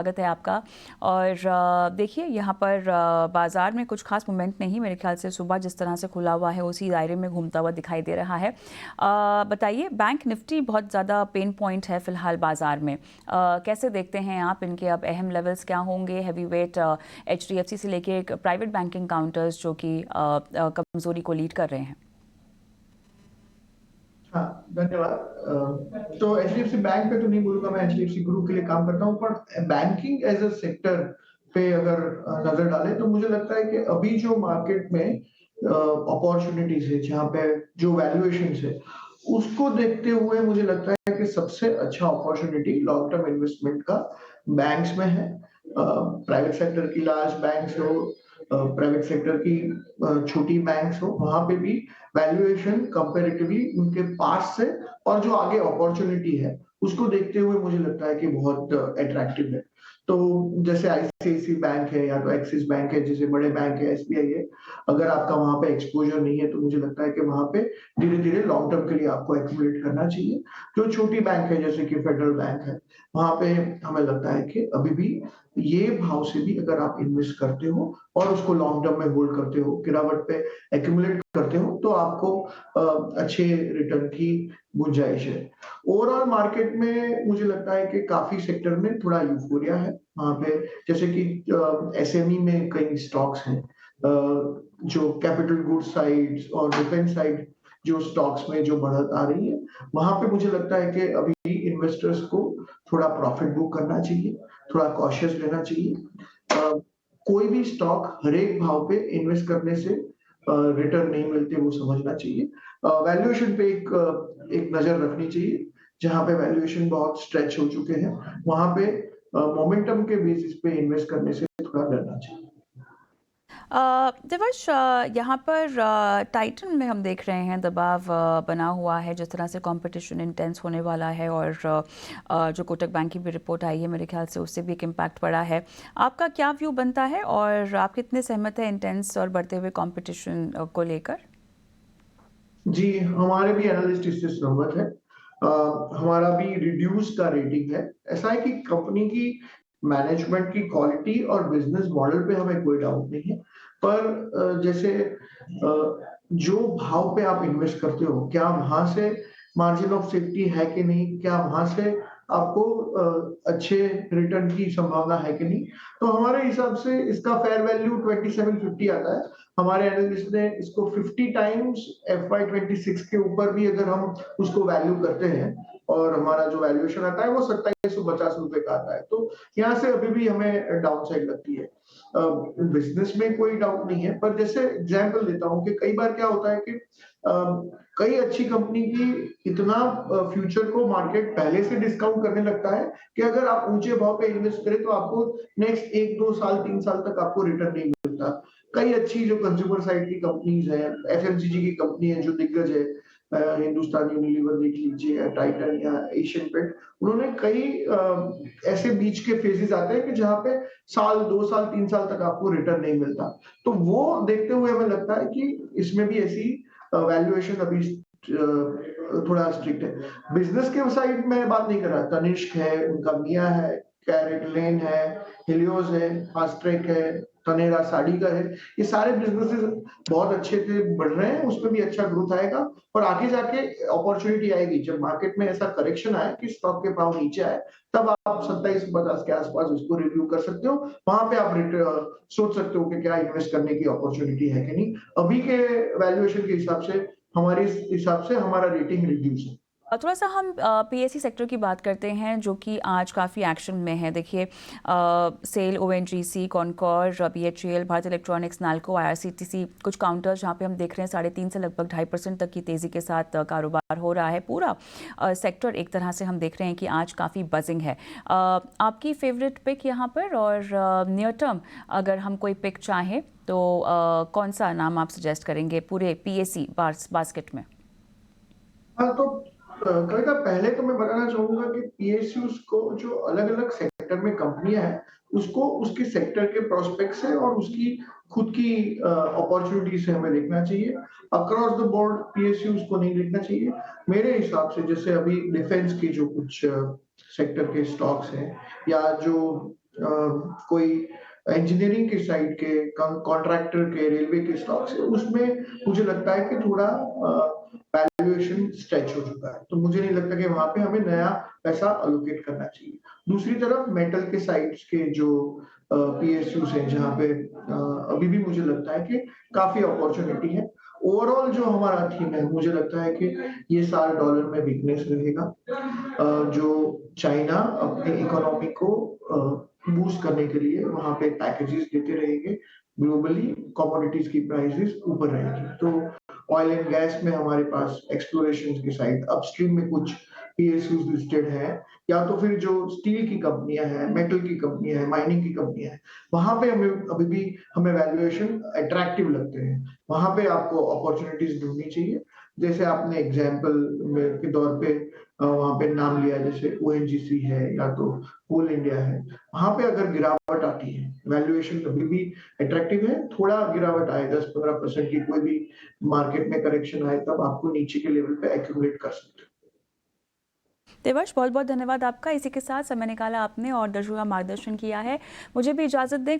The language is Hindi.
स्वागत है आपका। और देखिए यहाँ पर बाज़ार में कुछ खास मूवमेंट नहीं, मेरे ख्याल से सुबह जिस तरह से खुला हुआ है उसी दायरे में घूमता हुआ दिखाई दे रहा है। बताइए, बैंक निफ्टी बहुत ज़्यादा पेन पॉइंट है फ़िलहाल बाज़ार में। कैसे देखते हैं आप इनके अब अहम लेवल्स क्या होंगे? हैवी वेट HDFC से लेके प्राइवेट बैंकिंग काउंटर्स जो कि कमज़ोरी को लीड कर रहे हैं। हाँ, धन्यवाद। तो एचडीएफसी बैंक पे तो नहीं बोलूंगा, मैं एचडीएफसी ग्रुप के लिए काम करता हूँ, पर बैंकिंग एज अ सेक्टर पे अगर नजर डालें तो मुझे लगता है कि अभी जो मार्केट में अपॉर्चुनिटीज है, जहाँ पे जो वैल्यूएशन है, उसको देखते हुए मुझे लगता है कि सबसे अच्छा अपॉर्चुनिटी लॉन्ग टर्म इन्वेस्टमेंट का बैंक्स में है। प्राइवेट सेक्टर की लार्ज बैंक्स हो, प्राइवेट सेक्टर की छोटी बैंक्स हो, वहां पे भी वैल्यूएशन कंपैरेटिवली उनके पास से और जो आगे अपॉर्चुनिटी है उसको देखते हुए मुझे लगता है कि बहुत अट्रैक्टिव है। तो जैसे आईसीआईसी बैंक है या तो एक्सिस बैंक है, जैसे बड़े बैंक है, एसबीआई है, अगर आपका वहां पे एक्सपोजर नहीं है तो मुझे लगता है कि वहां पे धीरे धीरे लॉन्ग टर्म के लिए आपको एक्यूमुलेट करना चाहिए। जो छोटी बैंक है जैसे कि फेडरल बैंक है, वहां पे हमें लगता है कि अभी भी ये भाव से भी अगर आप इन्वेस्ट करते हो और उसको लॉन्ग टर्म में होल्ड करते हो, गिरावट पे एक्यूमुलेट करते हो, तो आपको अच्छे रिटर्न की गुंजाइश है। ओवरऑल मार्केट में मुझे लगता है कि काफी सेक्टर में थोड़ा यूफोरिया है वहां पे, जैसे कि एसएमई में कई स्टॉक्स हैं, जो कैपिटल गुड्स साइड और डिफेंस साइड जो स्टॉक्स में जो बढ़त आ रही है, वहां पे मुझे लगता है कि अभी इन्वेस्टर्स को थोड़ा प्रॉफिट बुक करना चाहिए, थोड़ा कॉशियस रहना चाहिए। अ, कोई भी स्टॉक हर एक भाव पे इन्वेस्ट करने से रिटर्न नहीं मिलते, वो समझना चाहिए। वैल्यूएशन पे एक नजर रखनी चाहिए, जहां पे वैल्यूएशन बहुत स्ट्रेच हो चुके हैं, वहां पे मोमेंटम के बेसिस पे इन्वेस्ट करने से थोड़ा डरना चाहिए। दिवश, यहाँ पर टाइटन में हम देख रहे हैं दबाव बना हुआ है, जिस तरह से कंपटीशन इंटेंस होने वाला है। और जो कोटक बैंक की भी रिपोर्ट आई है, मेरे ख्याल से उससे भी एक इम्पैक्ट पड़ा है। आपका क्या व्यू बनता है और आप कितने सहमत हैं इंटेंस और बढ़ते हुए कंपटीशन को लेकर? जी, हमारे भी एनालिस्ट इससे सहमत है। हमारा भी रिड्यूस का रेटिंग है। ऐसा है कि कंपनी की मैनेजमेंट की क्वालिटी और बिजनेस मॉडल पे हमें कोई डाउट नहीं है। पर जैसे जो भाव पे आप इन्वेस्ट करते हो, क्या वहां से मार्जिन ऑफ सेफ्टी है कि नहीं, क्या वहां से आपको अच्छे रिटर्न की संभावना है कि नहीं। तो हमारे हिसाब से इसका फेयर वैल्यू 2750 आता है। हमारे एनालिस्ट ने इसको 50 टाइम्स FY26 के ऊपर भी अगर हम उसको वैल्यू करते हैं, और हमारा जो वैल्यूएशन आता है वो 2750 रुपए का आता है, तो यहाँ से अभी भी हमें डाउन साइड लगती है। बिजनेस में कोई डाउट नहीं है, पर जैसे एग्जाम्पल देता हूँ कि कई बार क्या होता है कि कई अच्छी कंपनी की इतना फ्यूचर को मार्केट पहले से डिस्काउंट करने लगता है कि अगर आप ऊंचे भाव पे इन्वेस्ट करें तो आपको नेक्स्ट 1 2 साल 3 साल तक आपको रिटर्न नहीं मिलता। कई अच्छी जो कंज्यूमर साइड की कंपनीज है, एफएमसीजी की कंपनी है जो दिग्गज है, हिंदुस्तान यूनिलीवर देख लीजिए या टाइटन या एशियन पेंट, उन्होंने कई ऐसे बीच के फेजेस आते हैं कि जहाँ पे साल 2 साल 3 साल तक आपको रिटर्न नहीं मिलता। तो वो देखते हुए हमें लगता है कि इसमें भी ऐसी वैल्यूएशन अभी थोड़ा स्ट्रिक्ट है। बिजनेस के साइड में बात नहीं कर रहा, तनिष्क है, उनका मिया है, कैरेट लेन है, हिलियोस है, फास्ट्रेक है, तनेरा साड़ी का है, ये सारे बिजनेसेस बहुत अच्छे से बढ़ रहे हैं, उसमें भी अच्छा ग्रोथ आएगा। और आगे जाके अपॉर्चुनिटी आएगी जब मार्केट में ऐसा करेक्शन आए कि स्टॉक के भाव नीचे आए, तब आप 2750 के आसपास उसको रिव्यू कर सकते हो। वहां पे आप सोच सकते हो कि क्या इन्वेस्ट करने की अपॉर्चुनिटी है कि नहीं। अभी के वैल्यूएशन के हिसाब से, हमारे हिसाब से हमारा रेटिंग रिड्यूस है। थोड़ा सा हम पीएससी सेक्टर की बात करते हैं, जो कि आज काफ़ी एक्शन में है। देखिए, SAIL, ONGC, Concor, BHEL, Bharat electronics, Nalco, IRCTC, कुछ काउंटर्स जहां पे हम देख रहे हैं 3.5 से लगभग 2.5% तक की तेज़ी के साथ कारोबार हो रहा है। पूरा सेक्टर एक तरह से हम देख रहे हैं कि आज काफ़ी बजिंग है। आपकी फेवरेट पिक यहाँ पर, और नियर टर्म अगर हम कोई पिक चाहें तो कौन सा नाम आप सजेस्ट करेंगे पूरे पीएससी बास्केट में? हाँ, तो कविता, पहले तो मैं बताना चाहूंगा कि पीएसयूज को जो अलग अलग सेक्टर में कंपनियां हैं, उसको उसके सेक्टर के प्रोस्पेक्ट से और उसकी खुद की अपॉर्चुनिटी से हमें देखना चाहिए। अक्रॉस द बोर्ड पीएसयूज को नहीं देखना चाहिए। मेरे हिसाब से जैसे अभी डिफेंस के जो कुछ सेक्टर के स्टॉक्स हैं, या जो कोई इंजीनियरिंग की साइड के, कॉन्ट्रैक्टर के, रेलवे के स्टॉक्स है, उसमें मुझे लगता है कि थोड़ा वैल्यूएशन स्ट्रेच हो चुका है। तो मुझे नहीं लगता कि वहाँ पे हमें नया पैसा एलोकेट करना चाहिए। दूसरी तरफ मेटल के साइड्स के जो पीएसयूज़ हैं, जहाँ पे अभी भी मुझे लगता है कि काफ़ी अपॉर्च्युनिटी है। ओवरऑल जो हमारा थीम है, मुझे लगता है कि ये साल डॉलर में वीकनेस रहेगा। जो चाइना अपनी इकोनॉमी को बूस्ट करने के लिए वहाँ पे पैकेजेस देते रहेंगे, ग्लोबली कमोडिटीज़ की प्राइसेज़ ऊपर रहेंगी। तो ऑयल एंड गैस में हमारे पास एक्सप्लोरेशंस की साइड अपस्ट्रीम में कुछ पीएसयूज़ लिस्टेड हैं, या तो फिर जो स्टील की कंपनियाँ हैं, मेटल की कंपनियाँ हैं, माइनिंग की कंपनियाँ हैं, वहाँ पे अभी भी हमें वैल्यूएशन अट्रैक्टिव लगते हैं। वहाँ पे आपको अपॉर्च्युनिटीज़ ढूँढनी चाहिए। जैसे आपने एग्ज़ाम्पल में के तौर पे वहाँ पे नाम लिया, जैसे ओएनजीसी है या तो कोल इंडिया है। वहाँ पे अगर गिरावट आती है, वैल्यूएशन अभी भी अट्रैक्टिव है, थोड़ा गिरावट आए 10-15% की कोई भी मार्केट में करेक्शन आए, तब आपको नीचे के लेवल पे एक्यूमुलेट कर सकते हो। देवर्ष, बहुत बहुत धन्यवाद आपका। इसी के साथ समय निकाला आपने और दर्शकों का मार्गदर्शन किया है। मुझे भी इजाज़त दें।